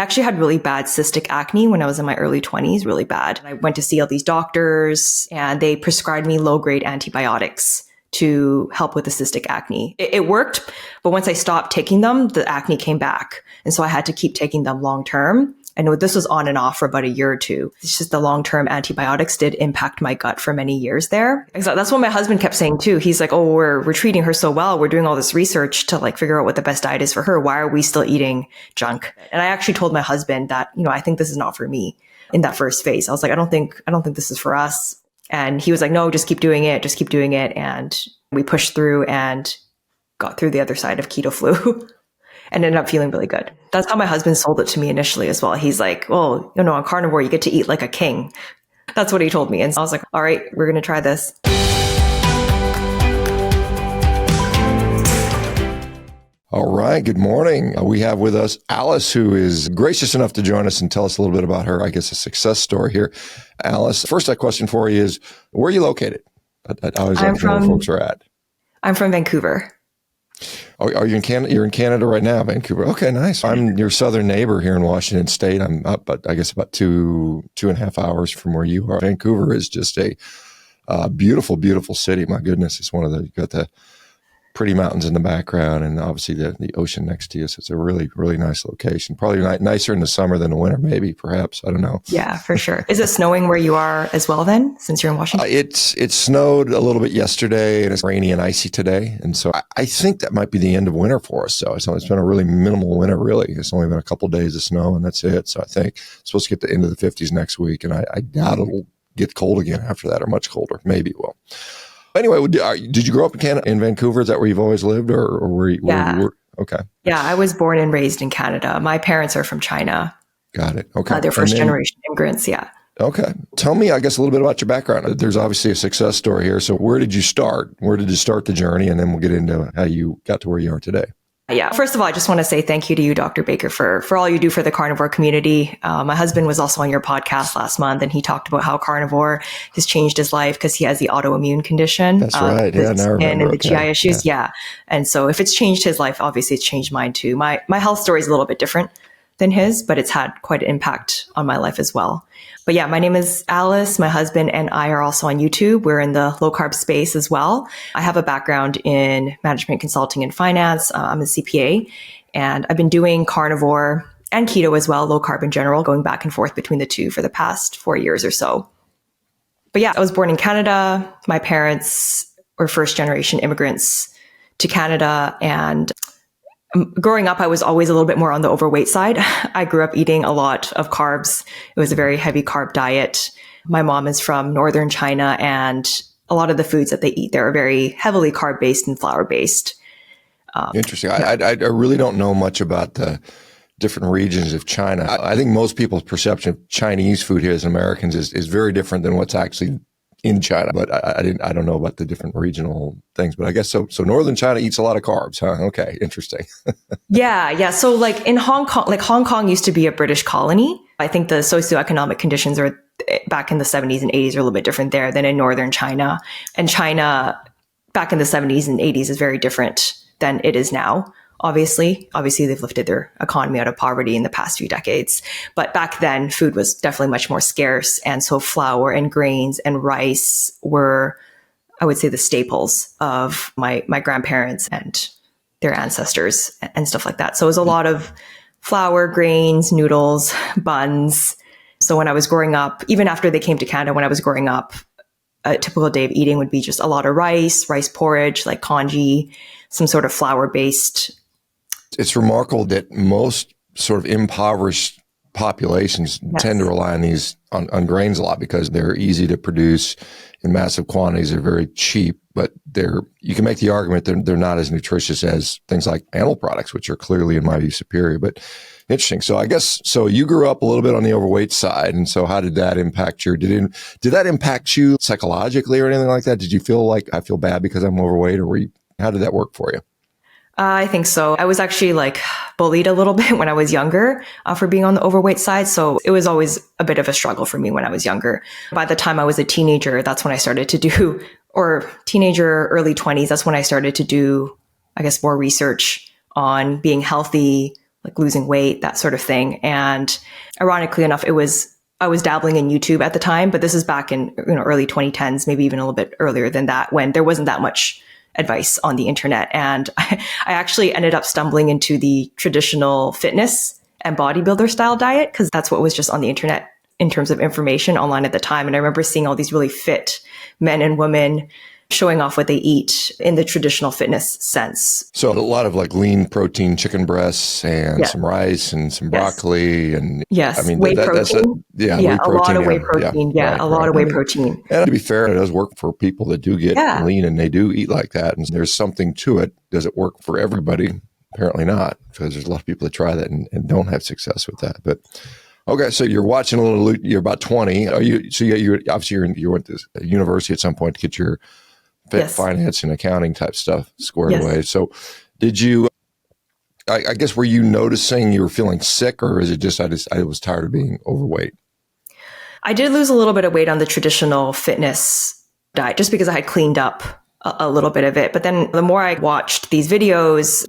actually had really bad cystic acne when I was in my early 20s, really bad. I went to see all these doctors and they prescribed me low-grade antibiotics to help with the cystic acne. It worked, but once I stopped taking them, the acne came back. And so I had to keep taking them long-term. I know this was on and off for about a year or two. It's just the long-term antibiotics did impact my gut for many years there. Exactly. That's what my husband kept saying too. He's like, oh, we're treating her so well. We're doing all this research to like figure out what the best diet is for her. Why are we still eating junk? And I actually told my husband that, I think this is not for me in that first phase. I was like, I don't think this is for us. And he was like, no, just keep doing it. Just keep doing it. And we pushed through and got through the other side of keto flu. And ended up feeling really good. That's how my husband sold it to me initially as well. He's like, well, on carnivore, you get to eat like a king. That's what he told me. And so I was like, all right, we're going to try this. All right. Good morning. We have with us Alice, who is gracious enough to join us and tell us a little bit about her, I guess, a success story here. Alice, first question for you is, where are you located? I always like to know where folks are at. I'm from Vancouver. Are you in Canada? You're in Canada right now, Vancouver. Okay, nice. I'm your southern neighbor here in Washington State. I'm up, I guess, about 2.5 hours from where you are. Vancouver is just a beautiful, beautiful city. My goodness, it's one of you got the pretty mountains in the background and obviously the ocean next to you. So it's a really, really nice location. Probably nicer in the summer than the winter, maybe, perhaps. I don't know. Yeah, for sure. Is it snowing where you are as well then, since you're in Washington? It snowed a little bit yesterday and it's rainy and icy today. And so I think that might be the end of winter for us. So it's been a really minimal winter, really. It's only been a couple of days of snow and that's it. So I think it's supposed to get to into the 50s next week. And I doubt it'll get cold again after that or much colder. Maybe it will. Anyway, did you grow up in Canada, in Vancouver? Is that where you've always lived or where you were? Okay. Yeah, I was born and raised in Canada. My parents are from China. Got it. Okay. They're first generation immigrants. Yeah. Okay. Tell me, I guess, a little bit about your background. There's obviously a success story here. So where did you start? Where did you start the journey? And then we'll get into how you got to where you are today. Yeah. First of all, I just want to say thank you to you, Dr. Baker, for all you do for the carnivore community. My husband was also on your podcast last month, and he talked about how carnivore has changed his life because he has the autoimmune condition. That's right. Yeah, now I remember. And the GI issues. Yeah. And so if it's changed his life, obviously it's changed mine too. My health story is a little bit different than his, but it's had quite an impact on my life as well. But yeah, my name is Alice. My husband and I are also on YouTube. We're in the low carb space as well. I have a background in management consulting and finance. I'm a CPA and I've been doing carnivore and keto as well, low carb in general, going back and forth between the two for the past 4 years or so. But yeah, I was born in Canada. My parents were first generation immigrants to Canada, and growing up, I was always a little bit more on the overweight side. I grew up eating a lot of carbs. It was a very heavy carb diet. My mom is from northern China, and a lot of the foods that they eat there are very heavily carb-based and flour-based. Interesting. Yeah. I really don't know much about the different regions of China. I think most people's perception of Chinese food here as Americans is very different than what's actually in China, but I don't know about the different regional things, but I guess so. So northern China eats a lot of carbs, huh? Okay, interesting. Yeah. So like in Hong Kong used to be a British colony. I think the socioeconomic conditions are back in the 70s and 80s are a little bit different there than in northern China. And China back in the 70s and 80s is very different than it is now. Obviously, they've lifted their economy out of poverty in the past few decades. But back then, food was definitely much more scarce. And so flour and grains and rice were, I would say, the staples of my grandparents and their ancestors and stuff like that. So it was a lot of flour, grains, noodles, buns. So when I was growing up, even after they came to Canada, when I was growing up, a typical day of eating would be just a lot of rice porridge, like congee, some sort of flour-based. It's remarkable that most sort of impoverished populations tend to rely on grains a lot because they're easy to produce in massive quantities. They're very cheap, but you can make the argument that they're not as nutritious as things like animal products, which are clearly, in my view, superior. But interesting. So I guess, you grew up a little bit on the overweight side. And so how did that impact did that impact you psychologically or anything like that? Did you feel like I feel bad because I'm overweight, or how did that work for you? I think so. I was actually bullied a little bit when I was younger for being on the overweight side. So it was always a bit of a struggle for me when I was younger. By the time I was a teenager, that's when I started to do, or teenager, early 20s, that's when I started to do, I guess, more research on being healthy, like losing weight, that sort of thing. And ironically enough, I was dabbling in YouTube at the time, but this is back in early 2010s, maybe even a little bit earlier than that, when there wasn't that much advice on the internet. And I actually ended up stumbling into the traditional fitness and bodybuilder style diet because that's what was just on the internet in terms of information online at the time. And I remember seeing all these really fit men and women showing off what they eat in the traditional fitness sense. So a lot of like lean protein chicken breasts and some rice and some broccoli and I mean whey protein. Whey protein, a lot of whey protein. A lot of whey protein. And to be fair, it does work for people that do get lean and they do eat like that. And there's something to it. Does it work for everybody? Apparently not, because there's a lot of people that try that and don't have success with that. But okay, so you're watching a little. You're about 20. Are you? So you're obviously you went to university at some point to get your finance and accounting type stuff squared away. So did you, I guess, were you noticing you were feeling sick, or is it just, I was tired of being overweight? I did lose a little bit of weight on the traditional fitness diet just because I had cleaned up a little bit of it. But then the more I watched these videos,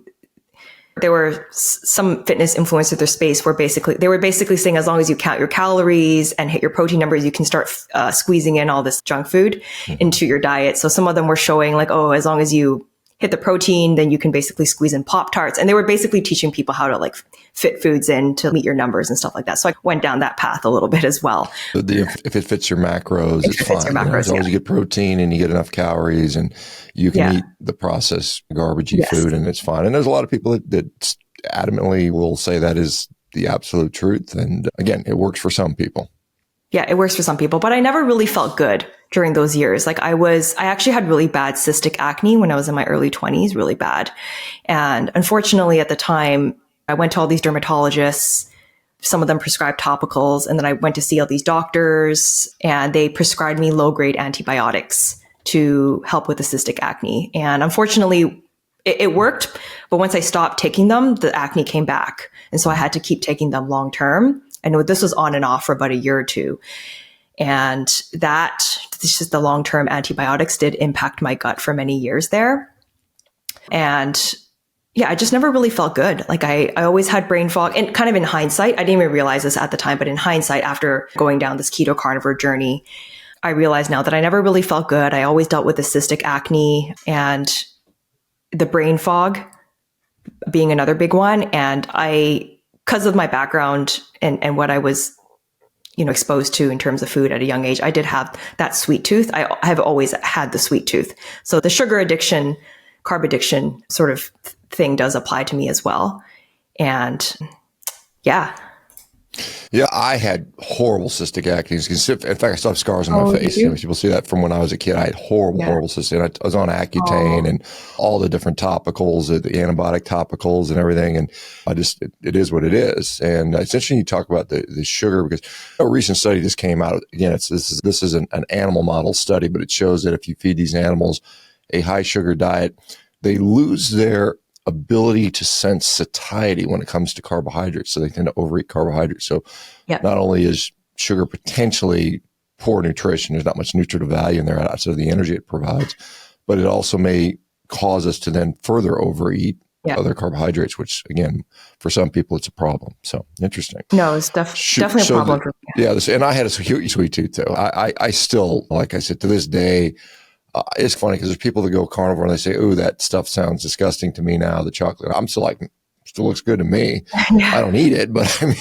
there were some fitness influencers in their space where they were basically saying, as long as you count your calories and hit your protein numbers, you can start squeezing in all this junk food into your diet. So some of them were showing like, oh, as long as you hit the protein, then you can basically squeeze in Pop-Tarts. And they were basically teaching people how to like fit foods in to meet your numbers and stuff like that. So I went down that path a little bit as well. So if it fits your macros, it's fine. As long as you get protein and you get enough calories and you can eat the processed garbagey food, and it's fine. And there's a lot of people that adamantly will say that is the absolute truth. And again, it works for some people. Yeah, it works for some people, but I never really felt good during those years. Like I actually had really bad cystic acne when I was in my early 20s, really bad. And unfortunately at the time, I went to all these dermatologists. Some of them prescribed topicals. And then I went to see all these doctors and they prescribed me low-grade antibiotics to help with the cystic acne. And unfortunately, it worked. But once I stopped taking them, the acne came back. And so I had to keep taking them long term. I know this was on and off for about a year or two. And the long-term antibiotics did impact my gut for many years there. And I just never really felt good. Like I always had brain fog, and kind of in hindsight, I didn't even realize this at the time, but in hindsight, after going down this keto carnivore journey, I realize now that I never really felt good. I always dealt with the cystic acne and the brain fog being another big one. And because of my background and what I was, exposed to in terms of food at a young age, I did have that sweet tooth. I have always had the sweet tooth. So the sugar addiction, carb addiction sort of thing does apply to me as well. And Yeah, I had horrible cystic acne. In fact, I still have scars on my face. People see that from when I was a kid. I had horrible cystic. And I was on Accutane and all the different topicals, the antibiotic topicals and everything. And it is what it is. And it's interesting you talk about the sugar, because a recent study just came out. Again, this is an animal model study, but it shows that if you feed these animals a high sugar diet, they lose their ability to sense satiety when it comes to carbohydrates. So they tend to overeat carbohydrates. So not only is sugar potentially poor nutrition, there's not much nutritive value in there outside of the energy it provides, but it also may cause us to then further overeat other carbohydrates, which again, for some people, it's a problem. So interesting. No, it's definitely a problem for me. And I had a sweet tooth too. I still, like I said, to this day, it's funny because there's people that go carnivore and they say, "Ooh, that stuff sounds disgusting to me now." The chocolate, I'm still like, still looks good to me. I don't eat it, but I mean,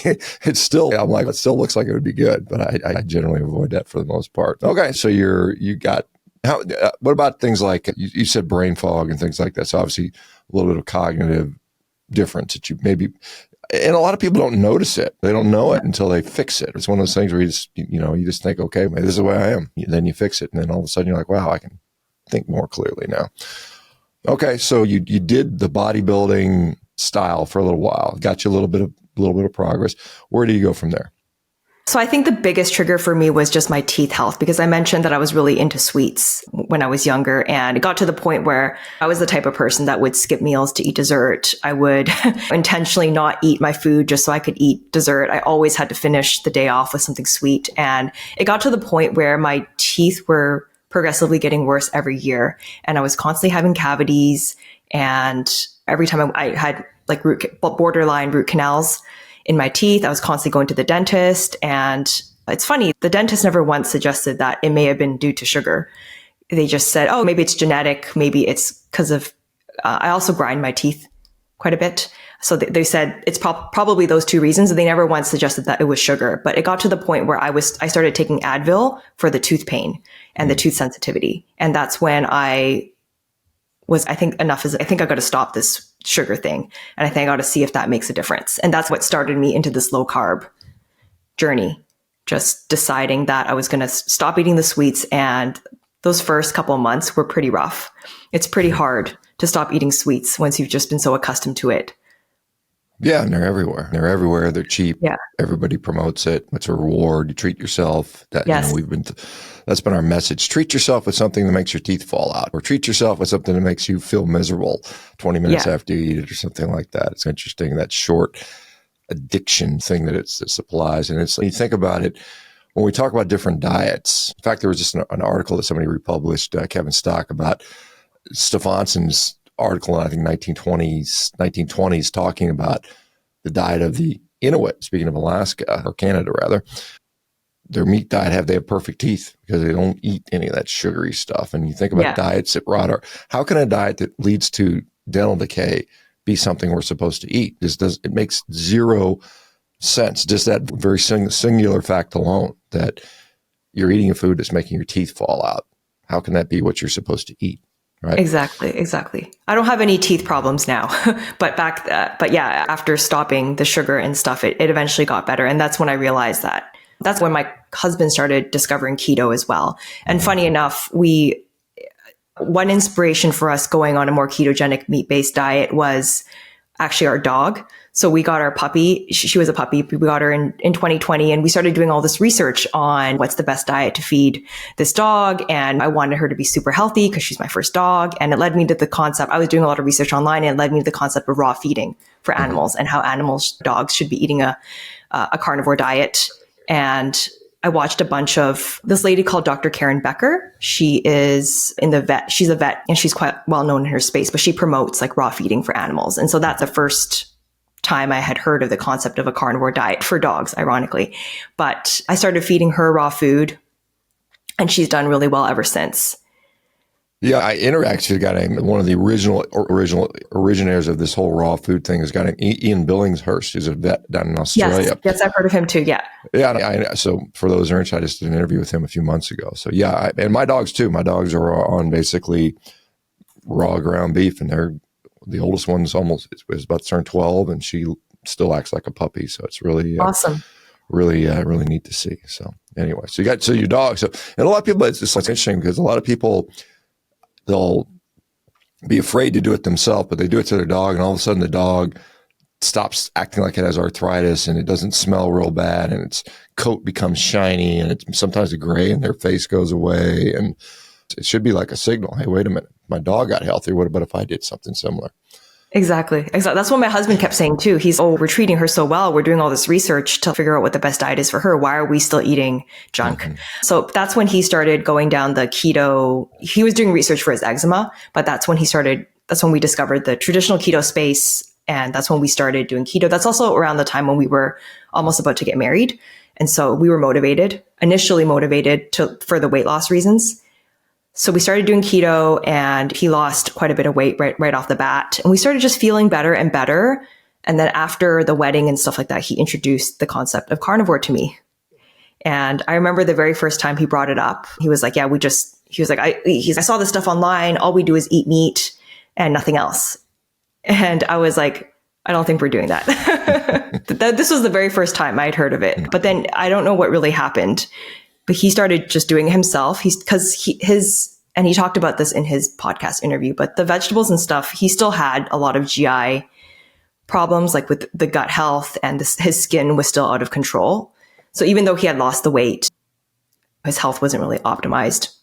it still looks like it would be good. But I generally avoid that for the most part. Okay, so what about things like you said brain fog and things like that? So obviously a little bit of cognitive difference that you maybe. And a lot of people don't notice it. They don't know it until they fix it. It's one of those things where you just think, okay, this is the way I am. Then you fix it. And then all of a sudden you're like, wow, I can think more clearly now. Okay. So you did the bodybuilding style for a little while, got you a little bit of progress. Where do you go from there? So I think the biggest trigger for me was just my teeth health, because I mentioned that I was really into sweets when I was younger. And it got to the point where I was the type of person that would skip meals to eat dessert. I would intentionally not eat my food just so I could eat dessert. I always had to finish the day off with something sweet. And it got to the point where my teeth were progressively getting worse every year. And I was constantly having cavities. And every time I had like borderline root canals in my teeth. I was constantly going to the dentist. And it's funny, the dentist never once suggested that it may have been due to sugar. They just said, oh, maybe it's genetic. Maybe it's because of, I also grind my teeth quite a bit. So they said it's probably those two reasons. And they never once suggested that it was sugar. But it got to the point where I started taking Advil for the tooth pain and the tooth sensitivity. And that's when I think I got to stop this sugar thing. And I think I got to see if that makes a difference. And that's what started me into this low carb journey. Just deciding that I was going to stop eating the sweets. And those first couple of months were pretty rough. It's pretty hard to stop eating sweets once you've just been so accustomed to it. Yeah, and they're everywhere. They're everywhere. They're cheap. Yeah. Everybody promotes it. It's a reward. You treat yourself. Yes. That's been our message. Treat yourself with something that makes your teeth fall out, or treat yourself with something that makes you feel miserable 20 minutes after you eat it, or something like that. It's interesting, that short addiction thing that it supplies. And it's, you think about it, when we talk about different diets. In fact, there was just an article that somebody republished, Kevin Stock, about Stefansson's article in, I think, 1920s, talking about the diet of the Inuit, speaking of Alaska, or Canada rather. Their meat diet, they have perfect teeth because they don't eat any of that sugary stuff. And you think about diets that how can a diet that leads to dental decay be something we're supposed to eat? It makes zero sense. Just that very singular fact alone, that you're eating a food that's making your teeth fall out. How can that be what you're supposed to eat? Right. Exactly. I don't have any teeth problems now, but after stopping the sugar and stuff, it eventually got better. And that's when I realized that. That's when my husband started discovering keto as well. And funny enough, one inspiration for us going on a more ketogenic meat-based diet was actually our dog. So we got our puppy. She was a puppy. We got her in 2020, and we started doing all this research on what's the best diet to feed this dog. And I wanted her to be super healthy because she's my first dog. And it led me to the concept. I was doing a lot of research online, and it led me to the concept of raw feeding for animals and how dogs should be eating a carnivore diet. And I watched a bunch of this lady called Dr. Karen Becker. She is she's a vet, and she's quite well known in her space, but she promotes like raw feeding for animals. And so that's the first time I had heard of the concept of a carnivore diet for dogs, ironically. But I started feeding her raw food, and she's done really well ever since. Yeah, I actually got one of the original originators of this whole raw food thing is Ian Billingshurst, who's a vet down in Australia. Yes, I've heard of him too. Yeah. Yeah. So for those who are interested, I just did an interview with him a few months ago. So yeah, and my dogs too. My dogs are on basically raw ground beef, and the oldest one's is about to turn 12, and she still acts like a puppy. So it's really awesome. Really neat to see. So anyway, so your dog. So, and a lot of people, it's interesting because a lot of people, they'll be afraid to do it themselves, but they do it to their dog, and all of a sudden the dog stops acting like it has arthritis, and it doesn't smell real bad, and its coat becomes shiny, and it's sometimes a gray, and their face goes away. And it should be like a signal. Hey, wait a minute. My dog got healthy. What about if I did something similar? Exactly. That's what my husband kept saying too. We're treating her so well. We're doing all this research to figure out what the best diet is for her. Why are we still eating junk? Mm-hmm. So that's when he started going down the keto. He was doing research for his eczema, but that's when we discovered the traditional keto space. And that's when we started doing keto. That's also around the time when we were almost about to get married. And so we were initially motivated for the weight loss reasons. So we started doing keto, and he lost quite a bit of weight right off the bat. And we started just feeling better and better. And then after the wedding and stuff like that, he introduced the concept of carnivore to me. And I remember the very first time he brought it up, he was like, I saw this stuff online. All we do is eat meat and nothing else. And I was like, I don't think we're doing that. This was the very first time I'd heard of it. But then I don't know what really happened. But he started just doing it himself. He talked about this in his podcast interview, but the vegetables and stuff, he still had a lot of GI problems, like with the gut health, and his skin was still out of control. So even though he had lost the weight, his health wasn't really optimized,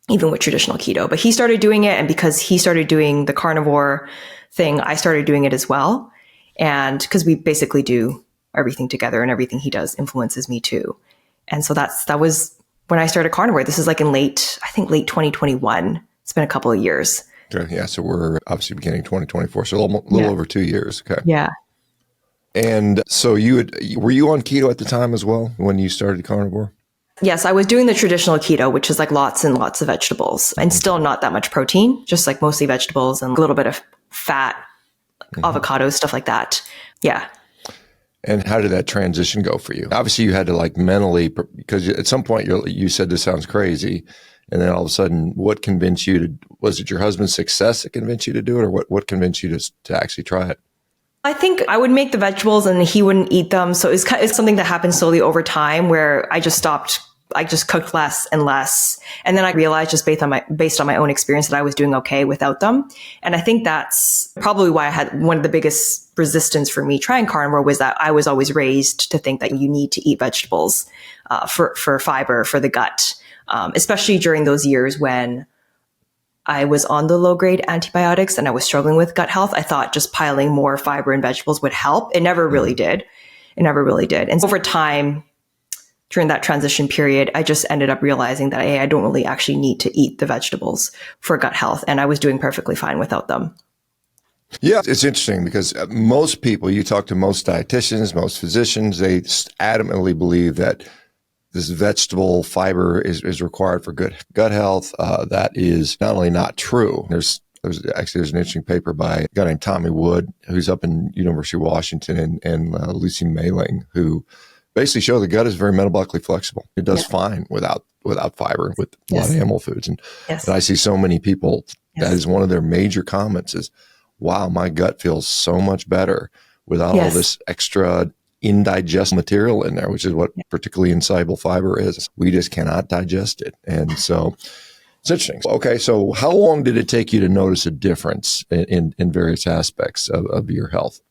even with traditional keto. But he started doing it. And because he started doing the carnivore thing, I started doing it as well. And because we basically do everything together, and everything he does influences me too. And so that was when I started carnivore. This is like in late 2021. It's been a couple of years Okay. Yeah. So we're obviously beginning 2024. So a little over 2 years. Okay. Yeah. And so were you on keto at the time as well when you started carnivore? Yes, I was doing the traditional keto, which is like lots and lots of vegetables and still not that much protein, just like mostly vegetables and a little bit of fat, avocados, stuff like that. Yeah. And how did that transition go for you? Obviously, you had to like mentally, because at some point you said this sounds crazy. And then all of a sudden, what convinced you to, was it your husband's success that convinced you to do it, or what convinced you to actually try it? I think I would make the vegetables and he wouldn't eat them. So it's something that happened slowly over time where I just cooked less and less. And then I realized just based on my own experience that I was doing okay without them. And I think that's probably why I had one of the biggest resistance for me trying carnivore was that I was always raised to think that you need to eat vegetables for fiber, for the gut, especially during those years when I was on the low grade antibiotics and I was struggling with gut health. I thought just piling more fiber and vegetables would help. It never really did. It never really did. And over time, during that transition period, I just ended up realizing that, hey, I don't really actually need to eat the vegetables for gut health. And I was doing perfectly fine without them. Yeah, it's interesting because most people, you talk to most dietitians, most physicians, they adamantly believe that this vegetable fiber is required for good gut health. That is not only not true. There's an interesting paper by a guy named Tommy Wood, who's up in University of Washington, and Lucy Mailing, who basically show the gut is very metabolically flexible. It does fine without fiber, with a lot of animal foods. And I see so many people, that is one of their major comments is, wow, my gut feels so much better without all this extra indigestible material in there, which is what particularly insoluble fiber is. We just cannot digest it. And so it's interesting. Okay, so how long did it take you to notice a difference in various aspects of your health?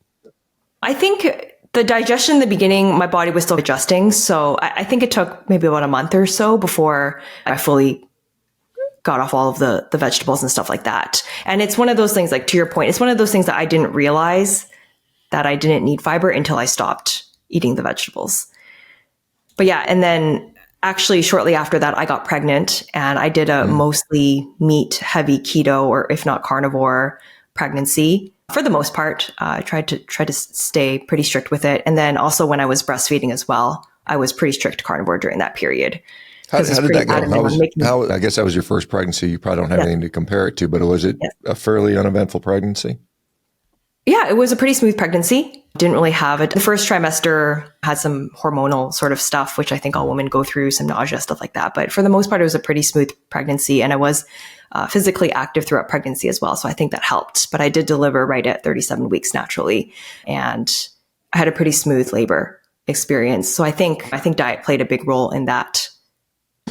I think the digestion in the beginning, my body was still adjusting. So I think it took maybe about a month or so before I fully got off all of the vegetables and stuff like that. And it's one of those things, like to your point, it's one of those things that I didn't realize that I didn't need fiber until I stopped eating the vegetables. But yeah, and then actually shortly after that, I got pregnant and I did a mostly meat heavy keto, or if not carnivore, pregnancy. For the most part, I tried to stay pretty strict with it. And then also when I was breastfeeding as well, I was pretty strict carnivore during that period. How did that go? I guess that was your first pregnancy. You probably don't have anything to compare it to, but was it a fairly uneventful pregnancy? Yeah, it was a pretty smooth pregnancy. Didn't really have it. The first trimester had some hormonal sort of stuff, which I think all women go through, some nausea, stuff like that. But for the most part, it was a pretty smooth pregnancy. And I was physically active throughout pregnancy as well. So I think that helped. But I did deliver right at 37 weeks naturally. And I had a pretty smooth labor experience. So I think diet played a big role in that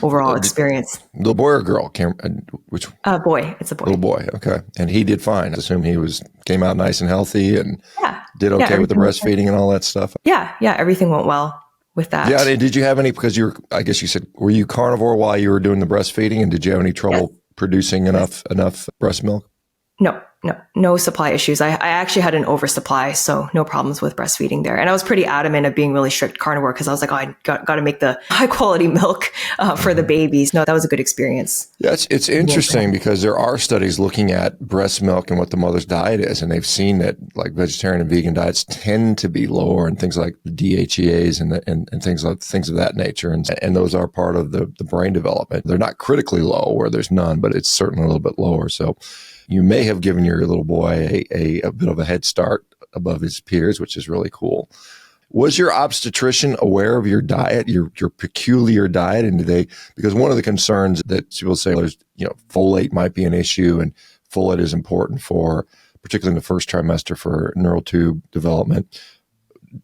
overall experience. Little boy or girl? Which? Boy. It's a boy. Little boy. Okay. And he did fine. I assume he came out nice and healthy and did okay with the breastfeeding and all that stuff. Yeah. Everything went well with that. Yeah. Did you have any, because I guess you said, were you carnivore while you were doing the breastfeeding, and did you have any trouble producing enough breast milk? No supply issues. I actually had an oversupply, so no problems with breastfeeding there. And I was pretty adamant of being really strict carnivore because I was like, I got to make the high quality milk for the babies. No, that was a good experience. Yeah, it's interesting because there are studies looking at breast milk and what the mother's diet is, and they've seen that like vegetarian and vegan diets tend to be lower in things like the DHEAs and things of that nature, and those are part of the brain development. They're not critically low where there's none, but it's certainly a little bit lower. So you may have given your little boy a bit of a head start above his peers, which is really cool. Was your obstetrician aware of your diet, your peculiar diet? And because one of the concerns that people say is, folate might be an issue, and folate is important particularly in the first trimester for neural tube development.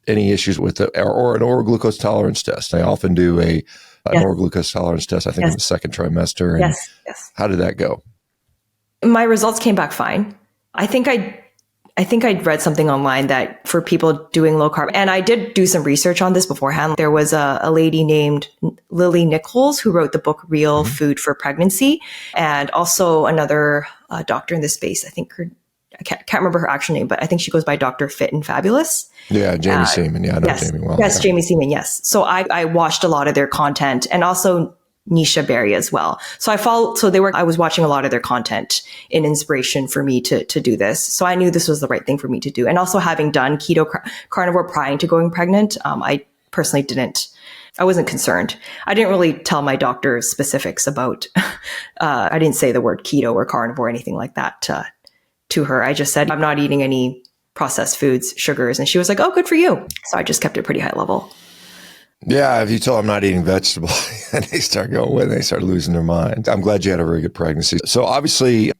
Any issues with or an oral glucose tolerance test? They often do an oral glucose tolerance test, I think in the second trimester. And yes. How did that go? My results came back fine. I think I'd read something online that for people doing low carb, and I did do some research on this beforehand. There was a lady named Lily Nichols who wrote the book Real Food for Pregnancy, and also another doctor in this space. I think I can't remember her actual name, but I think she goes by Dr. Fit and Fabulous. Yeah, Jamie Seaman. Yeah, I know Jamie well. Yes, Jamie Seaman, yes. So I watched a lot of their content, and also niche area as well. So I was watching a lot of their content in inspiration for me to do this. So I knew this was the right thing for me to do. And also having done keto carnivore prior to going pregnant, I personally I wasn't concerned. I didn't really tell my doctor specifics about, I didn't say the word keto or carnivore or anything like that to her. I just said, I'm not eating any processed foods, sugars. And she was like, oh, good for you. So I just kept it pretty high level. Yeah, if you tell them not eating vegetables, and they start going away, they start losing their mind. I'm glad you had a very good pregnancy. So obviously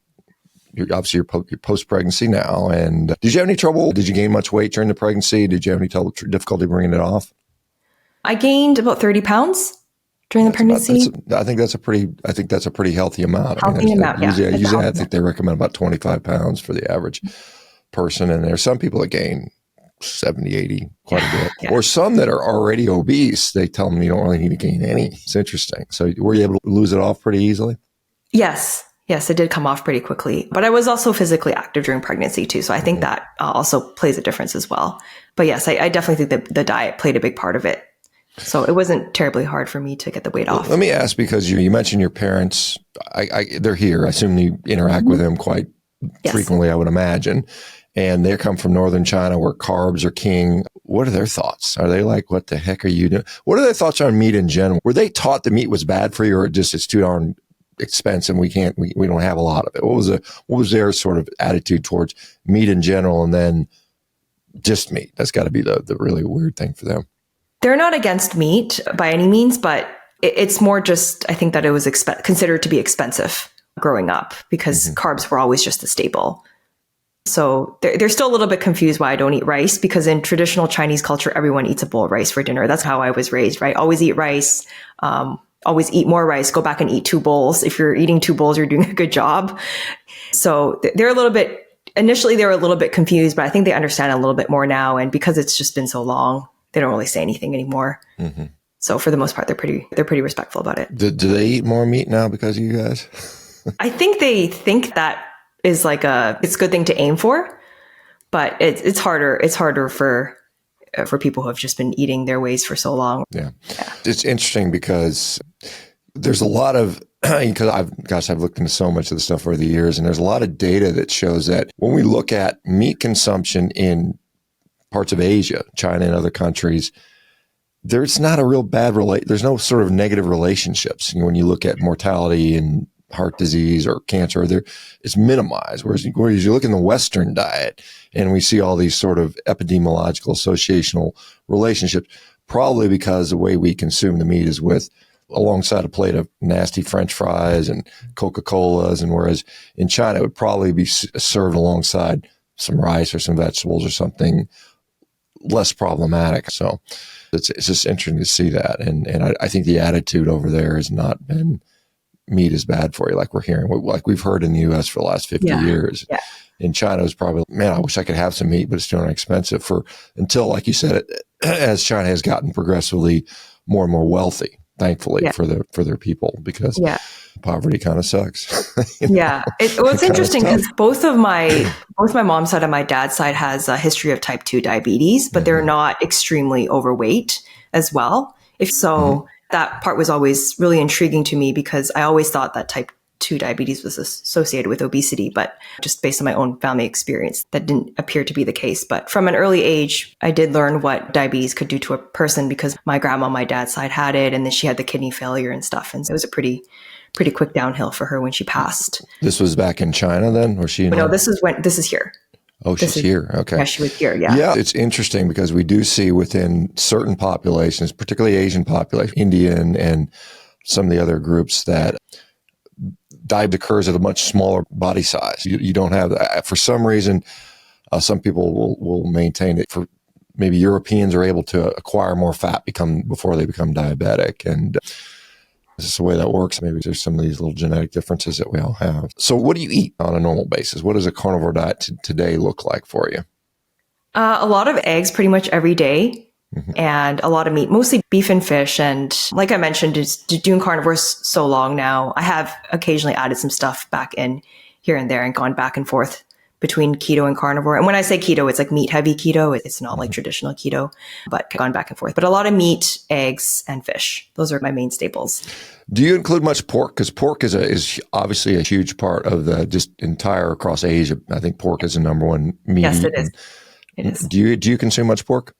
you're post-pregnancy now. And did you have any trouble? Did you gain much weight during the pregnancy? Did you have any difficulty bringing it off? I gained about 30 pounds during the pregnancy. I think that's a pretty healthy amount. Usually I think they recommend about 25 pounds for the average person. And there's some people that gain 70, 80, quite a bit. Yeah. Or some that are already obese, they tell them you don't really need to gain any. It's interesting. So were you able to lose it off pretty easily? Yes, it did come off pretty quickly. But I was also physically active during pregnancy too. So I think that also plays a difference as well. But yes, I definitely think that the diet played a big part of it. So it wasn't terribly hard for me to get the weight off. Let me ask, because you mentioned your parents, they're here. I assume you interact with them quite frequently, I would imagine. And they come from northern China where carbs are king. What are their thoughts? Are they like, what the heck are you doing? What are their thoughts on meat in general? Were they taught the meat was bad for you, or just it's too darn expensive and we don't have a lot of it? What was their sort of attitude towards meat in general, and then just meat? That's got to be the really weird thing for them. They're not against meat by any means, but it's more just, I think that it was considered to be expensive growing up because carbs were always just the staple. So they're still a little bit confused why I don't eat rice, because in traditional Chinese culture, everyone eats a bowl of rice for dinner. That's how I was raised, right? Always eat rice, always eat more rice, go back and eat 2 bowls. If you're eating 2 bowls, you're doing a good job. So initially they were a little bit confused, but I think they understand a little bit more now. And because it's just been so long, they don't really say anything anymore. Mm-hmm. So for the most part, they're pretty respectful about it. Do they eat more meat now because of you guys? I think they think that is like it's a good thing to aim for, but it's harder. It's harder for people who have just been eating their ways for so long. Yeah. It's interesting because there's a lot of, because I've looked into so much of the stuff over the years, and there's a lot of data that shows that when we look at meat consumption in parts of Asia, China and other countries, there's not a real there's no sort of negative relationships. When you look at mortality and heart disease or cancer, it's minimized. Whereas you look in the Western diet and we see all these sort of epidemiological associational relationships, probably because the way we consume the meat is alongside a plate of nasty French fries and Coca-Colas. And whereas in China, it would probably be served alongside some rice or some vegetables or something less problematic. So it's just interesting to see that. And I think the attitude over there has not been meat is bad for you, like we're hearing, like we've heard in the U.S. for the last 50 years. Yeah. In China, it was probably, man, I wish I could have some meat, but it's too expensive until, like you said, as China has gotten progressively more and more wealthy, thankfully for their people, because poverty kind of sucks. Yeah. It's interesting because both my mom's side and my dad's side has a history of type 2 diabetes, but they're not extremely overweight as well. That part was always really intriguing to me because I always thought that type 2 diabetes was associated with obesity, but just based on my own family experience, that didn't appear to be the case. But from an early age, I did learn what diabetes could do to a person because my grandma on my dad's side had it, and then she had the kidney failure and stuff. And so it was a pretty quick downhill for her when she passed. This was back in China then? Or she? No, this is here. Oh, she's here. Okay. Yeah, she was here. Yeah. Yeah. It's interesting because we do see within certain populations, particularly Asian population, Indian and some of the other groups, that diabetes occurs at a much smaller body size. You don't have that. For some reason, some people will maintain it. For maybe Europeans are able to acquire more fat before they become diabetic. And this is the way that works. Maybe there's some of these little genetic differences that we all have. So what do you eat on a normal basis? What does a carnivore diet today look like for you? A lot of eggs pretty much every day, and a lot of meat, mostly beef and fish. And like I mentioned, just doing carnivore so long now, I have occasionally added some stuff back in here and there and gone back and forth between keto and carnivore. And when I say keto, it's like meat heavy keto. It's not like traditional keto, but gone back and forth. But a lot of meat, eggs, and fish. Those are my main staples. Do you include much pork? Because pork is obviously a huge part of the just entire across Asia. I think pork is the number one meat. Yes, it is. It is. Do you consume much pork?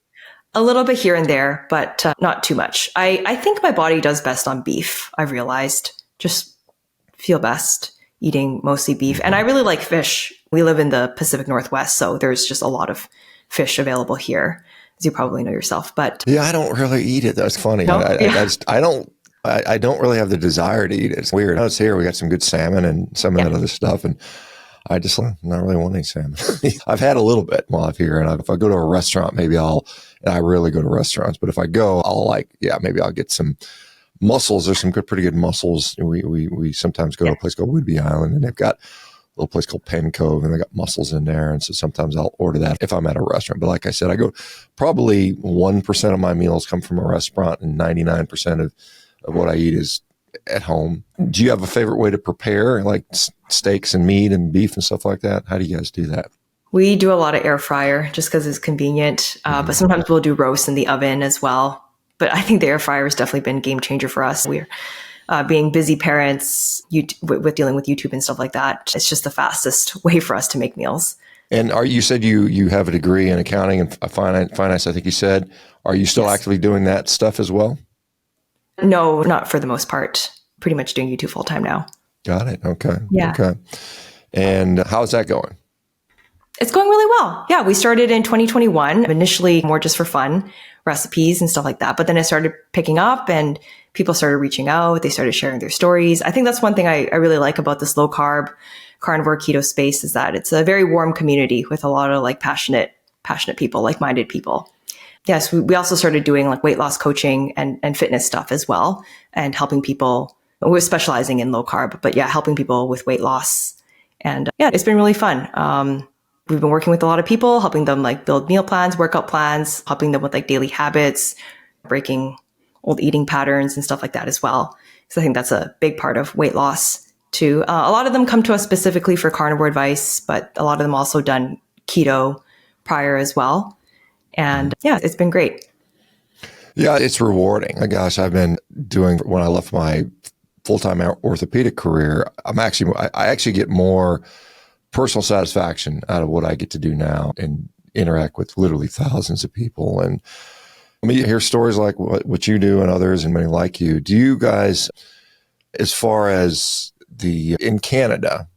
A little bit here and there, but not too much. I think my body does best on beef. I've realized just feel best eating mostly beef. And I really like fish. We live in the Pacific Northwest, so there's just a lot of fish available here, as you probably know yourself. But yeah, I don't really eat it. That's funny. No? I don't really have the desire to eat it. It's weird. It's here. We got some good salmon and some of that other stuff. And I just not really want any salmon. I've had a little bit while I'm here. And if I go to a restaurant, maybe and I rarely go to restaurants, but if I go, maybe I'll get some mussels. There's some pretty good mussels. We sometimes go to a place called Whidbey Island, and they've got a little place called Pen Cove, and they got mussels in there. And so sometimes I'll order that if I'm at a restaurant. But like I said, I go probably 1% of my meals come from a restaurant, and 99% of what I eat is at home. Do you have a favorite way to prepare, like steaks and meat and beef and stuff like that? How do you guys do that? We do a lot of air fryer just because it's convenient. But sometimes we'll do roast in the oven as well. But I think the air fryer has definitely been a game changer for us. We're being busy parents with dealing with YouTube and stuff like that. It's just the fastest way for us to make meals. And you said you have a degree in accounting and finance, I think you said. Are you still actively doing that stuff as well? No, not for the most part. Pretty much doing YouTube full time now. Got it. Okay. Yeah. Okay. And how's that going? It's going really well. Yeah, we started in 2021, initially more just for fun, recipes and stuff like that. But then it started picking up and people started reaching out. They started sharing their stories. I think that's one thing I really like about this low carb carnivore keto space is that it's a very warm community with a lot of like passionate people, like-minded people. Yes, we also started doing like weight loss coaching and fitness stuff as well and helping people. We're specializing in low carb, but yeah, helping people with weight loss. And yeah, it's been really fun. We've been working with a lot of people, helping them like build meal plans, workout plans, helping them with like daily habits, breaking old eating patterns and stuff like that as well. So I think that's a big part of weight loss too. A lot of them come to us specifically for carnivore advice, but a lot of them also done keto prior as well. And yeah, it's been great. Yeah, it's rewarding. Gosh, I've been doing, when I left my full-time orthopedic career, I actually get more personal satisfaction out of what I get to do now and interact with literally thousands of people. And I mean, you hear stories like what you do and others and many like you. Do you guys, as far as in Canada,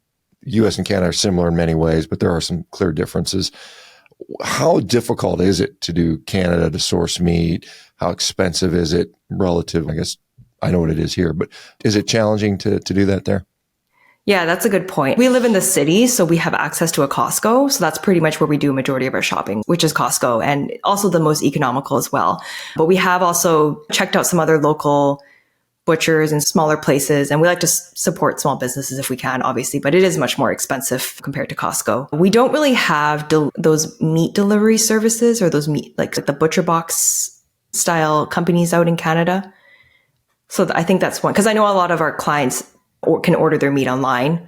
US and Canada are similar in many ways, but there are some clear differences. How difficult is it to do Canada to source meat? How expensive is it relative? I guess I know what it is here, but is it challenging to do that there? Yeah, that's a good point. We live in the city, so we have access to a Costco. So that's pretty much where we do a majority of our shopping, which is Costco, and also the most economical as well. But we have also checked out some other local butchers and smaller places. And we like to support small businesses if we can, obviously, but it is much more expensive compared to Costco. We don't really have those meat delivery services or those meat, like the butcher box style companies out in Canada. So I think that's one, because I know a lot of our clients can order their meat online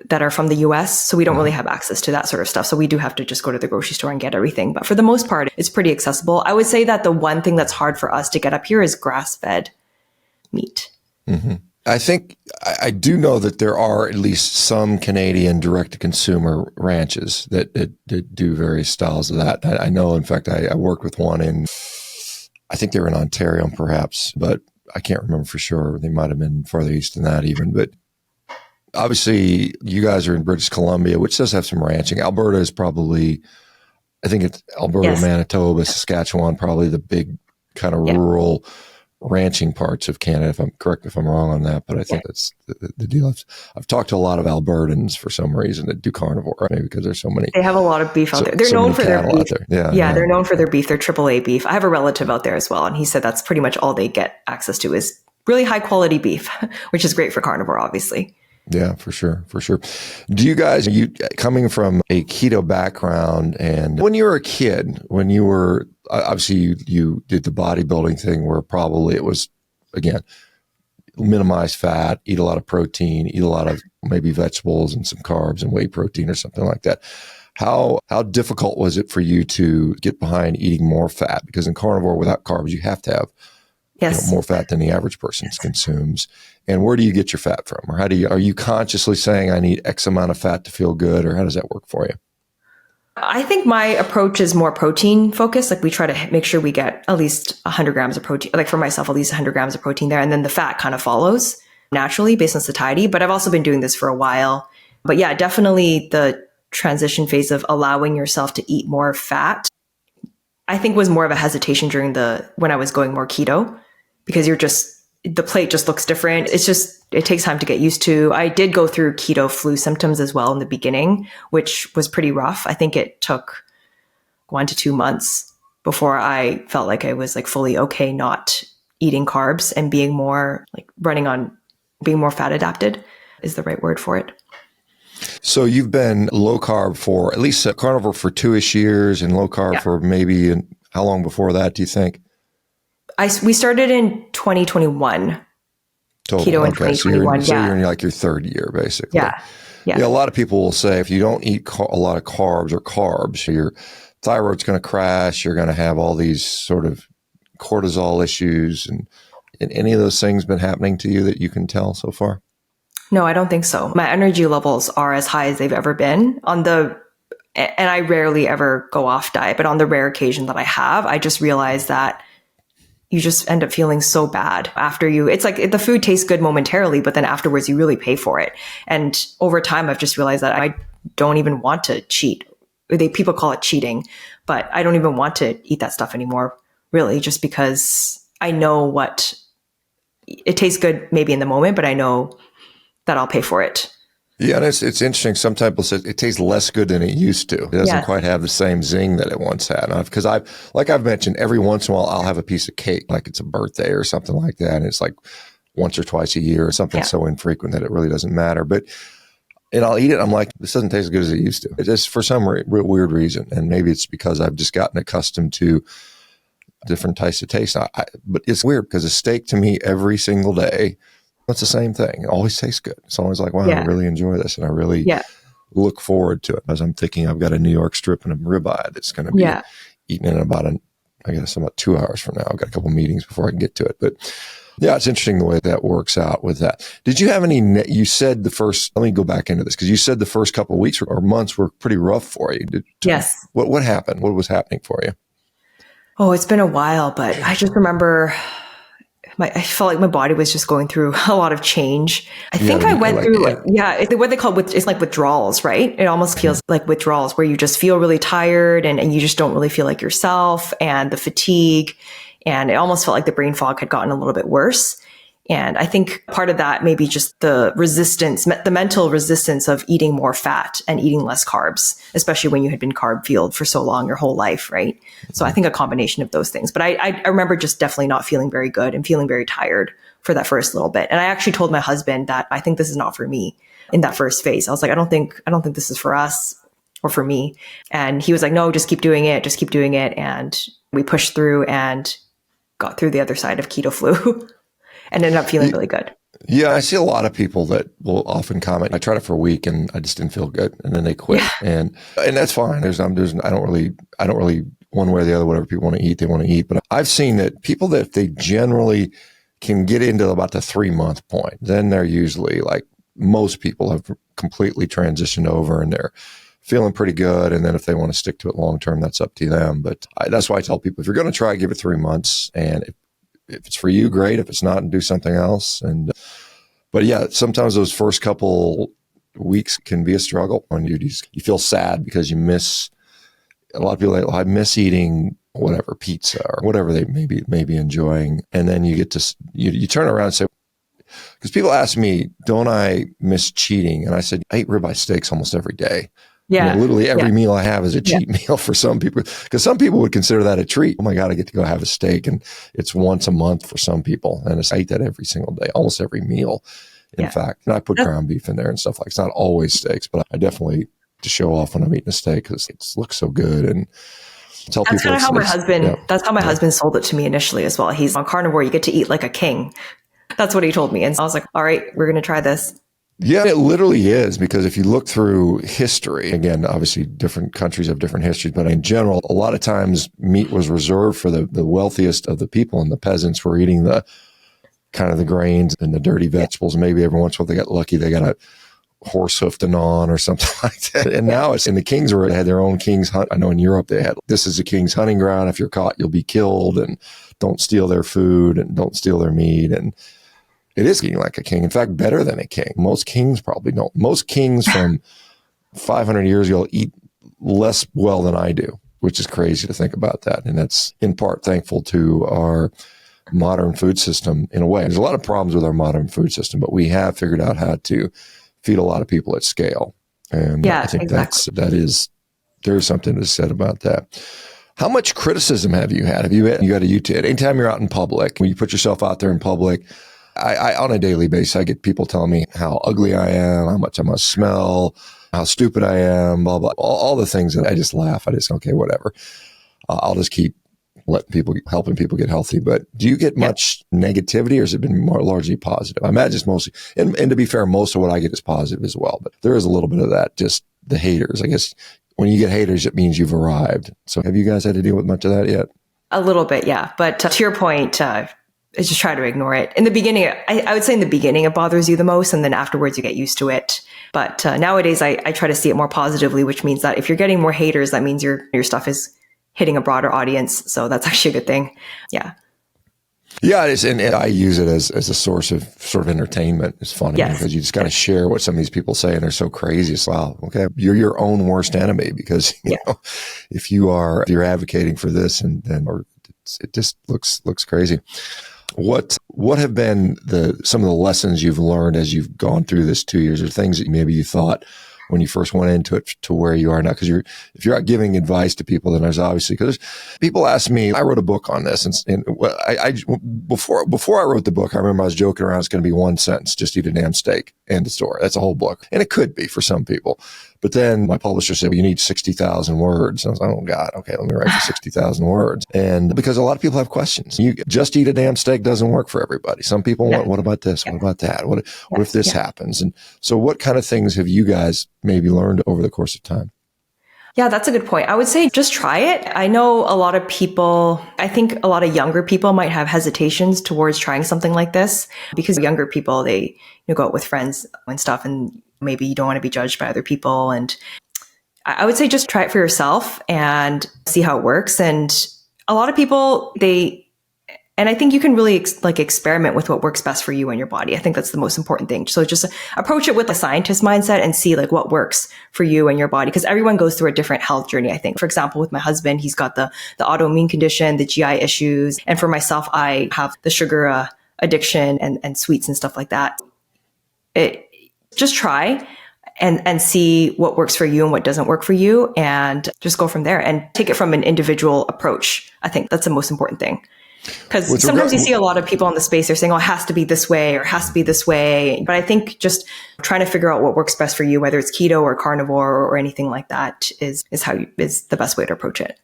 that are from the US. So we don't really have access to that sort of stuff. So we do have to just go to the grocery store and get everything. But for the most part, it's pretty accessible. I would say that the one thing that's hard for us to get up here is grass-fed meat. Mm-hmm. I think I do know that there are at least some Canadian direct-to-consumer ranches that do various styles of that. I know, in fact, I worked with one I think they were in Ontario perhaps, but I can't remember for sure. They might have been farther east than that even. But obviously, you guys are in British Columbia, which does have some ranching. Alberta is probably, I think it's Alberta, yes. Manitoba, Saskatchewan, probably the big kind of rural ranching parts of Canada. If I'm correct, if I'm wrong on that, but I think that's the deal. I've talked to a lot of Albertans for some reason that do carnivore, maybe because there's so many. They have a lot of beef out there. They're known for their beef. Yeah, they're known for their beef. They're AAA beef. I have a relative out there as well, and he said that's pretty much all they get access to is really high quality beef, which is great for carnivore, obviously. Yeah, for sure. For sure. Do you guys, you coming from a keto background, and when you were a kid, when you were, obviously you did the bodybuilding thing where probably it was, again, minimize fat, eat a lot of protein, eat a lot of maybe vegetables and some carbs and whey protein or something like that. How difficult was it for you to get behind eating more fat? Because in carnivore, without carbs, you have to have Yes. more fat than the average person consumes. And where do you get your fat from? Or are you consciously saying I need X amount of fat to feel good? Or how does that work for you? I think my approach is more protein focused. Like we try to make sure we get at least 100 grams of protein, like for myself, at least 100 grams of protein there. And then the fat kind of follows naturally based on satiety. But I've also been doing this for a while. But yeah, definitely the transition phase of allowing yourself to eat more fat, I think was more of a hesitation when I was going more keto, because the plate just looks different. It takes time to get used to. I did go through keto flu symptoms as well in the beginning, which was pretty rough. I think it took 1 to 2 months before I felt like I was like fully okay not eating carbs and being more like being more fat adapted is the right word for it. So you've been low carb for at least carnivore for 2-ish years and low carb for maybe, how long before that do you think? We started in 2021. Total. Keto in Okay. 2021. So you're in like your third year, basically. Yeah. Yeah. A lot of people will say if you don't eat a lot of carbs, your thyroid's going to crash. You're going to have all these sort of cortisol issues. And any of those things been happening to you that you can tell so far? No, I don't think so. My energy levels are as high as they've ever been and I rarely ever go off diet, but on the rare occasion that I have, I just realized that you just end up feeling so bad after it's like the food tastes good momentarily, but then afterwards you really pay for it. And over time, I've just realized that I don't even want to cheat. People call it cheating, but I don't even want to eat that stuff anymore, really, just because I know it tastes good maybe in the moment, but I know that I'll pay for it. Yeah, and it's interesting. Some people say it tastes less good than it used to. It doesn't quite have the same zing that it once had. Because like I've mentioned, every once in a while I'll have a piece of cake, like it's a birthday or something like that, and it's like once or twice a year or something so infrequent that it really doesn't matter. And I'll eat it. I'm like, this doesn't taste as good as it used to. It's just for some weird reason, and maybe it's because I've just gotten accustomed to different types of taste. But it's weird because a steak to me every single day, it's the same thing. It always tastes good. It's always like, wow, I really enjoy this. And I really look forward to it. As I'm thinking, I've got a New York strip and a ribeye that's going to be eaten in about 2 hours from now. I've got a couple meetings before I can get to it. But yeah, it's interesting the way that works out with that. Did you have you said let me go back into this because you said the first couple of weeks or months were pretty rough for you. Yes. What happened? What was happening for you? Oh, it's been a while, but I just remember I felt like my body was just going through a lot of change. I think I went through what they call it's like withdrawals, right? It almost feels like withdrawals where you just feel really tired and you just don't really feel like yourself, and the fatigue, and it almost felt like the brain fog had gotten a little bit worse. And I think part of that may be just the mental resistance of eating more fat and eating less carbs, especially when you had been carb fueled for so long, your whole life, right? So I think a combination of those things. But I remember just definitely not feeling very good and feeling very tired for that first little bit. And I actually told my husband that I think this is not for me in that first phase. I was like, I don't think this is for us or for me. And he was like, no, just keep doing it. Just keep doing it. And we pushed through and got through the other side of keto flu. And ended up feeling really good. Yeah, I see a lot of people that will often comment, I tried it for a week and I just didn't feel good, and then they quit. Yeah. And that's fine. I don't really one way or the other, whatever people want to eat, they want to eat. But I've seen that people that they generally can get into about the 3-month point, then they're usually like most people have completely transitioned over and they're feeling pretty good. And then if they want to stick to it long term, that's up to them. But that's why I tell people, if you're going to try, give it 3 months. And if it's for you, great. If it's not, do something else. But yeah, sometimes those first couple weeks can be a struggle when you feel sad because you miss. A lot of people are like, well, I miss eating whatever pizza or whatever they may be enjoying, and then you get to you turn around and say, because people ask me, don't I miss cheating? And I said, I eat ribeye steaks almost every day. Yeah. Literally every meal I have is a cheat meal for some people, because some people would consider that a treat. Oh my God, I get to go have a steak, and it's once a month for some people. And I eat that every single day, almost every meal. In fact, and I put ground beef in there and stuff like. It's not always steaks, but I definitely to show off when I'm eating a steak because it looks so good. And tell that's people kind of how my husband. That's how my husband sold it to me initially as well. He's on carnivore. You get to eat like a king. That's what he told me, and so I was like, all right, we're going to try this. Yeah, it literally is, because if you look through history, again, obviously different countries have different histories, but in general, a lot of times meat was reserved for the wealthiest of the people, and the peasants were eating the kind of the grains and the dirty vegetables. Maybe every once in a while they got lucky, they got a horse hoofed and on or something like that. And now it's in the kings where they had their own king's hunt. I know in Europe they had, this is a king's hunting ground. If you're caught, you'll be killed, and don't steal their food and don't steal their meat. And it is eating like a king. In fact, better than a king. Most kings probably don't. Most kings from 500 years ago eat less well than I do, which is crazy to think about that. And that's in part thankful to our modern food system in a way. There's a lot of problems with our modern food system, but we have figured out how to feed a lot of people at scale. And I think there's something to be said about that. How much criticism have you had? You got a YouTube, anytime you're out in public, when you put yourself out there in public, I on a daily basis, I get people telling me how ugly I am, how much I must smell, how stupid I am, blah, blah, all the things that I just laugh. I just, okay, whatever. I'll just keep helping people get healthy. But do you get much negativity, or has it been more largely positive? I imagine it's mostly, and to be fair, most of what I get is positive as well. But there is a little bit of that, just the haters. I guess when you get haters, it means you've arrived. So have you guys had to deal with much of that yet? A little bit, yeah. But to your point, I just try to ignore it. In the beginning, I would say in the beginning, it bothers you the most. And then afterwards, you get used to it. But nowadays, I try to see it more positively, which means that if you're getting more haters, that means your stuff is hitting a broader audience. So that's actually a good thing. Yeah. Yeah, it is. And I use it as a source of sort of entertainment. It's funny because you just kind of share what some of these people say, and they're so crazy. It's wow, okay, you're your own worst enemy, because you know, if you're advocating for this, and then it just looks crazy. What have been some of the lessons you've learned as you've gone through this 2 years, or things that maybe you thought when you first went into it to where you are now? Because if you're out giving advice to people, then there's obviously, because people ask me, I wrote a book on this, and before I wrote the book, I remember I was joking around, it's going to be one sentence: just eat a damn steak, end of story. That's a whole book. And it could be for some people. But then my publisher said, well, you need 60,000 words. And I was like, oh God, okay, let me write for 60,000 words. And because a lot of people have questions. You just eat a damn steak doesn't work for everybody. Some people want, what about this? What about that? What if this happens? And so what kind of things have you guys maybe learned over the course of time? Yeah, that's a good point. I would say just try it. I know a lot of people, I think a lot of younger people might have hesitations towards trying something like this, because younger people, they go out with friends and stuff, and maybe you don't want to be judged by other people. And I would say just try it for yourself and see how it works. And a lot of people, and I think you can really experiment with what works best for you and your body. I think that's the most important thing. So just approach it with a scientist mindset and see what works for you and your body, because everyone goes through a different health journey, I think. For example, with my husband, he's got the autoimmune condition, the GI issues. And for myself, I have the sugar addiction and sweets and stuff like that. Just try and see what works for you and what doesn't work for you, and just go from there and take it from an individual approach. I think that's the most important thing. Because sometimes you see a lot of people in the space, they're saying, oh, it has to be this way or it has to be this way. But I think just trying to figure out what works best for you, whether it's keto or carnivore or anything like that, is the best way to approach it.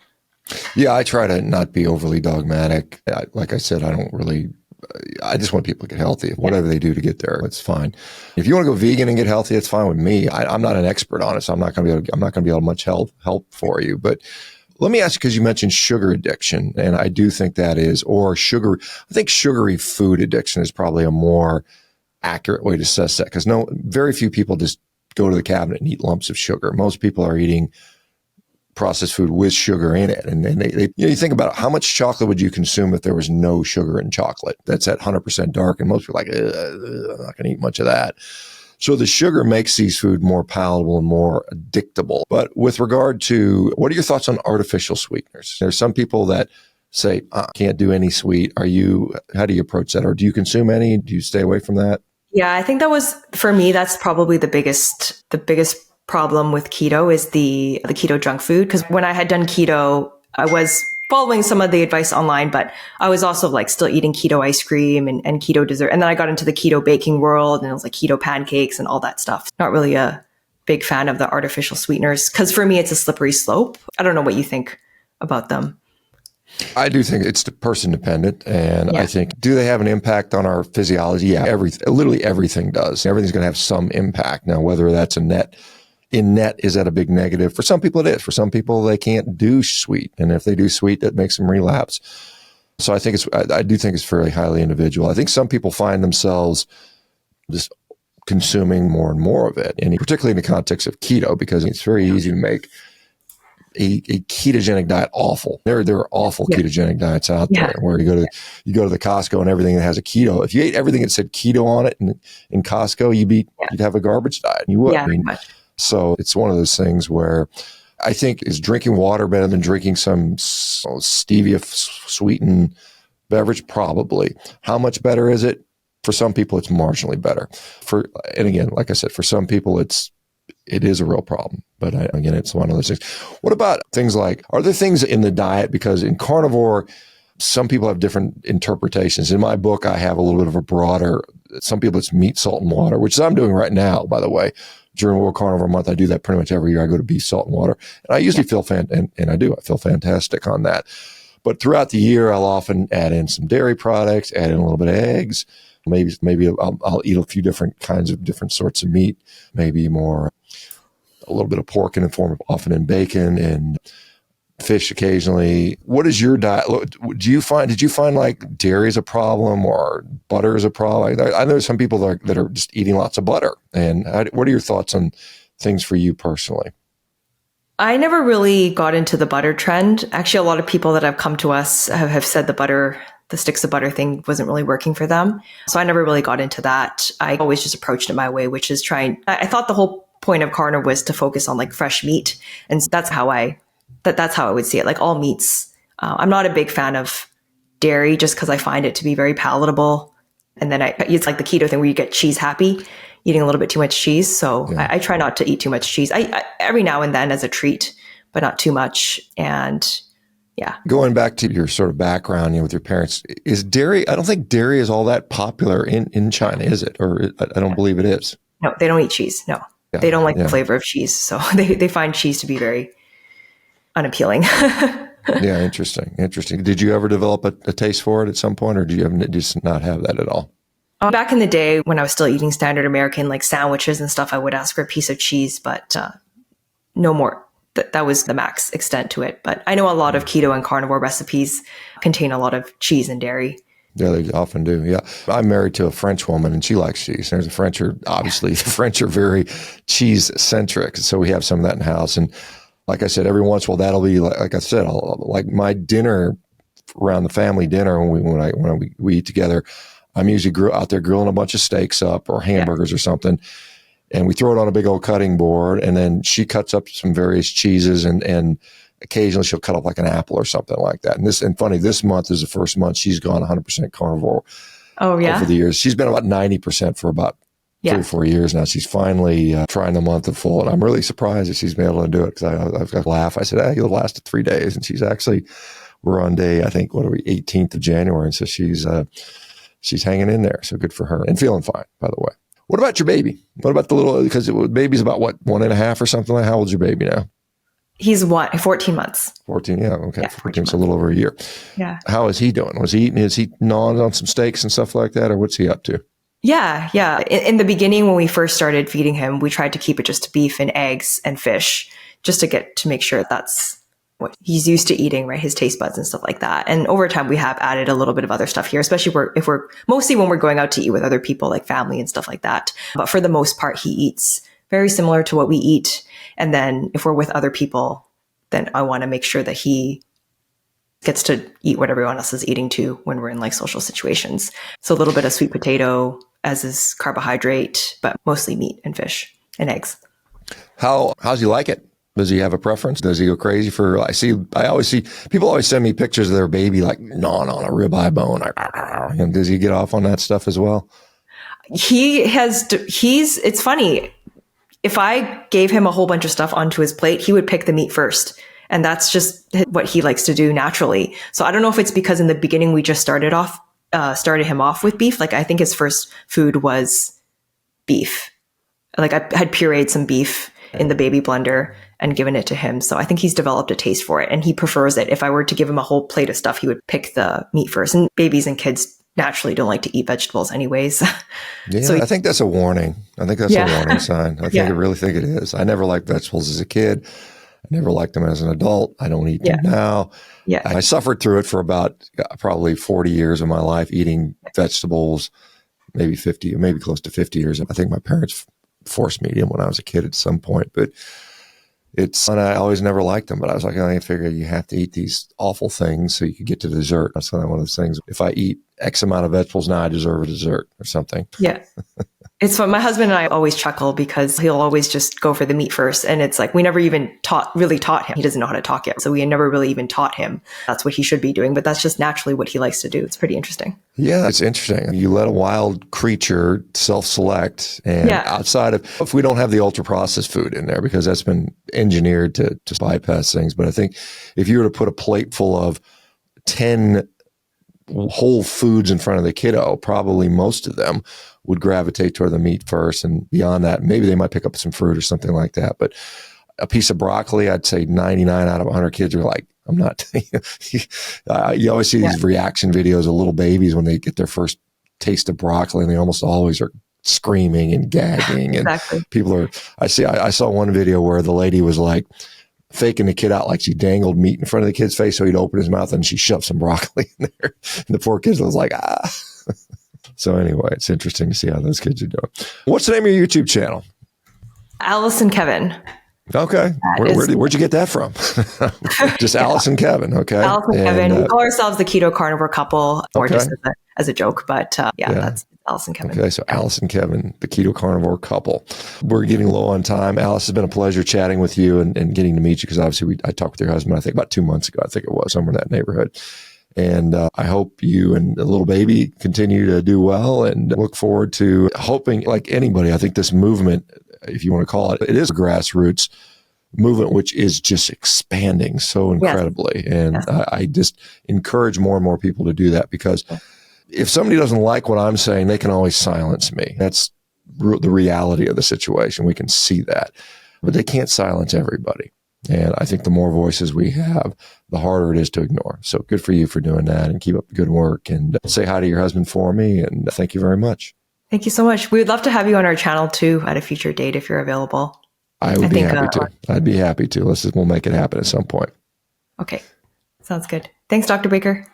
Yeah, I try to not be overly dogmatic. Like I said, I just want people to get healthy. Whatever they do to get there, it's fine. If you want to go vegan and get healthy, it's fine with me. I'm not an expert on it, so I'm not going to be able to much help for you. But let me ask you, because you mentioned sugar addiction, and I do think I think sugary food addiction is probably a more accurate way to assess that, because very few people just go to the cabinet and eat lumps of sugar. Most people are eating processed food with sugar in it. And you think about it, how much chocolate would you consume if there was no sugar in chocolate? That's at 100% dark. And most people are like, I'm not going to eat much of that. So the sugar makes these food more palatable and more addictable. But with regard to, what are your thoughts on artificial sweeteners? There's some people that say, can't do any sweet. How do you approach that? Or do you consume any? Do you stay away from that? Yeah, I think for me, that's probably the biggest problem with keto is the keto junk food. Because when I had done keto, I was following some of the advice online, but I was also still eating keto ice cream and keto dessert. And then I got into the keto baking world, and it was keto pancakes and all that stuff. Not really a big fan of the artificial sweeteners, because for me, it's a slippery slope. I don't know what you think about them. I do think it's person dependent. And I think, do they have an impact on our physiology? Yeah, literally everything does. Everything's going to have some impact. Now, whether that's in net, is that a big negative? For some people, it is. For some people, they can't do sweet. And if they do sweet, that makes them relapse. So I do think it's fairly highly individual. I think some people find themselves just consuming more and more of it, and particularly in the context of keto, because it's very easy to make a ketogenic diet awful. There are awful ketogenic diets out there where you go to the Costco and everything that has a keto. If you ate everything that said keto on it in Costco, you'd have a garbage diet. You would. Yeah, So it's one of those things where I think, is drinking water better than drinking some stevia sweetened beverage? Probably. How much better is it? For some people, it's marginally better. And again, like I said, for some people, it is a real problem. But again, it's one of those things. What about things like, are there things in the diet? Because in carnivore, some people have different interpretations. In my book, I have a little bit of a broader, some people it's meat, salt, and water, which I'm doing right now, by the way. During World Carnivore Month, I do that pretty much every year. I go to beef, salt, and water. And I usually feel I feel fantastic on that. But throughout the year, I'll often add in some dairy products, add in a little bit of eggs. Maybe I'll eat a few different kinds of different sorts of meat, maybe a little bit of pork in the form of often in bacon and fish occasionally. What is your diet? Did you find like dairy is a problem or butter is a problem? I know some people that are just eating lots of butter. And what are your thoughts on things for you personally? I never really got into the butter trend. Actually, a lot of people that have come to us have said the sticks of butter thing wasn't really working for them. So I never really got into that. I always just approached it my way, which is I thought the whole point of carnivore was to focus on like fresh meat. And that's how I would see it, like all meats. I'm not a big fan of dairy just because I find it to be very palatable. And then it's like the keto thing where you get cheese happy, eating a little bit too much cheese. So I try not to eat too much cheese. I every now and then as a treat, but not too much. And going back to your sort of background, with your parents, is dairy? I don't think dairy is all that popular in China, is it? Or I don't believe it is. No, they don't eat cheese. No, they don't like the flavor of cheese. So they find cheese to be very unappealing. Yeah, interesting. Did you ever develop a taste for it at some point, or do you just not have that at all? Back in the day when I was still eating standard American, like sandwiches and stuff, I would ask for a piece of cheese, but no more. That was the max extent to it. But I know a lot of keto and carnivore recipes contain a lot of cheese and dairy. Yeah, they often do. Yeah. I'm married to a French woman and she likes cheese. There's the French are very cheese centric. So we have some of that in the house. And like I said, every once in a while, that'll be like I said, like my dinner around the family dinner when we eat together, I'm usually out there grilling a bunch of steaks up or hamburgers or something. And we throw it on a big old cutting board, and then she cuts up some various cheeses, and occasionally she'll cut up like an apple or something like that. And funny, this month is the first month she's gone 100% carnivore. Oh yeah. Over the years, she's been about 90% for about 3 or 4 years now. She's finally trying the month of full, and I'm really surprised that she's been able to do it because I've got to laugh. I said, you'll last 3 days, and we're on day, I think, 18th of January, and so she's hanging in there. So good for her and feeling fine, by the way. What about your baby? What about the little, because baby's about 1.5 or something like that? How old's your baby now? He's 14 months. 14, yeah. Okay. 14, so a little over a year. Yeah. How is he doing? Is he gnawing on some steaks and stuff like that, or what's he up to? Yeah. In the beginning, when we first started feeding him, we tried to keep it just to beef and eggs and fish, just to make sure that's what he's used to eating, right? His taste buds and stuff like that. And over time, we have added a little bit of other stuff here, especially mostly when we're going out to eat with other people, like family and stuff like that. But for the most part, he eats very similar to what we eat. And then if we're with other people, then I want to make sure that he gets to eat what everyone else is eating too when we're in like social situations. So a little bit of sweet potato as his carbohydrate, but mostly meat and fish and eggs. How's he like it? Does he have a preference? Does he go crazy I always see people always send me pictures of their baby like gnawing on a ribeye bone. And does he get off on that stuff as well? It's funny. If I gave him a whole bunch of stuff onto his plate, he would pick the meat first. And that's just what he likes to do naturally. So I don't know if it's because in the beginning we just started him off with beef. Like I think his first food was beef. Like I had pureed some beef in the baby blender. and given it to him. So I think he's developed a taste for it, and he prefers it. If I were to give him a whole plate of stuff, he would pick the meat first. And babies and kids naturally don't like to eat vegetables anyways. Yeah, So I think that's a warning. I think that's a warning sign. I think I really think it is. I never liked vegetables as a kid. I never liked them as an adult. I don't eat them now. Yeah. I suffered through it for about probably 40 years of my life, eating vegetables, maybe 50, maybe close to 50 years. I think my parents forced me to eat them when I was a kid at some point, but and I always never liked them, but I was like, I figure you have to eat these awful things so you can get to dessert. That's kind of one of those things. If I eat X amount of vegetables now, I deserve a dessert or something. Yeah. It's fun. My husband and I always chuckle because he'll always just go for the meat first. And it's like, we never even really taught him. He doesn't know how to talk yet. So we never really even taught him that's what he should be doing. But that's just naturally what he likes to do. It's pretty interesting. Yeah, it's interesting. You let a wild creature self-select, and outside of, if we don't have the ultra processed food in there, because that's been engineered to bypass things. But I think if you were to put a plate full of 10 whole foods in front of the kiddo, probably most of them would gravitate toward the meat first. And beyond that, maybe they might pick up some fruit or something like that. But a piece of broccoli, I'd say 99 out of 100 kids are like, I'm not. You always see these reaction videos of little babies when they get their first taste of broccoli, and they almost always are screaming and gagging. And people are, I saw one video where the lady was like faking the kid out like she dangled meat in front of the kid's face so he'd open his mouth, and she shoved some broccoli in there. And the poor kid was like, ah. So anyway, it's interesting to see how those kids are doing. What's the name of your YouTube channel? Alice and Kevin. Okay. Where'd you get that from? Just Alice and Kevin. Okay. Alice and Kevin. We call ourselves the keto carnivore couple, or just as a joke. But that's Alice and Kevin. Okay. So Alice and Kevin, the keto carnivore couple. We're getting low on time. Alice, has been a pleasure chatting with you and getting to meet you, because obviously I talked with your husband, I think about 2 months ago. I think it was somewhere in that neighborhood. And I hope you and the little baby continue to do well, and look forward to hoping, like anybody, I think this movement, if you want to call it, it is a grassroots movement, which is just expanding so incredibly. And I just encourage more and more people to do that, because if somebody doesn't like what I'm saying, they can always silence me. That's the reality of the situation. We can see that, but they can't silence everybody. And I think the more voices we have, the harder it is to ignore. So good for you for doing that, and keep up the good work, and say hi to your husband for me. And thank you very much. Thank you so much. We would love to have you on our channel too at a future date if you're available. I would be happy to. I'd be happy to. We'll make it happen at some point. Okay. Sounds good. Thanks, Dr. Baker.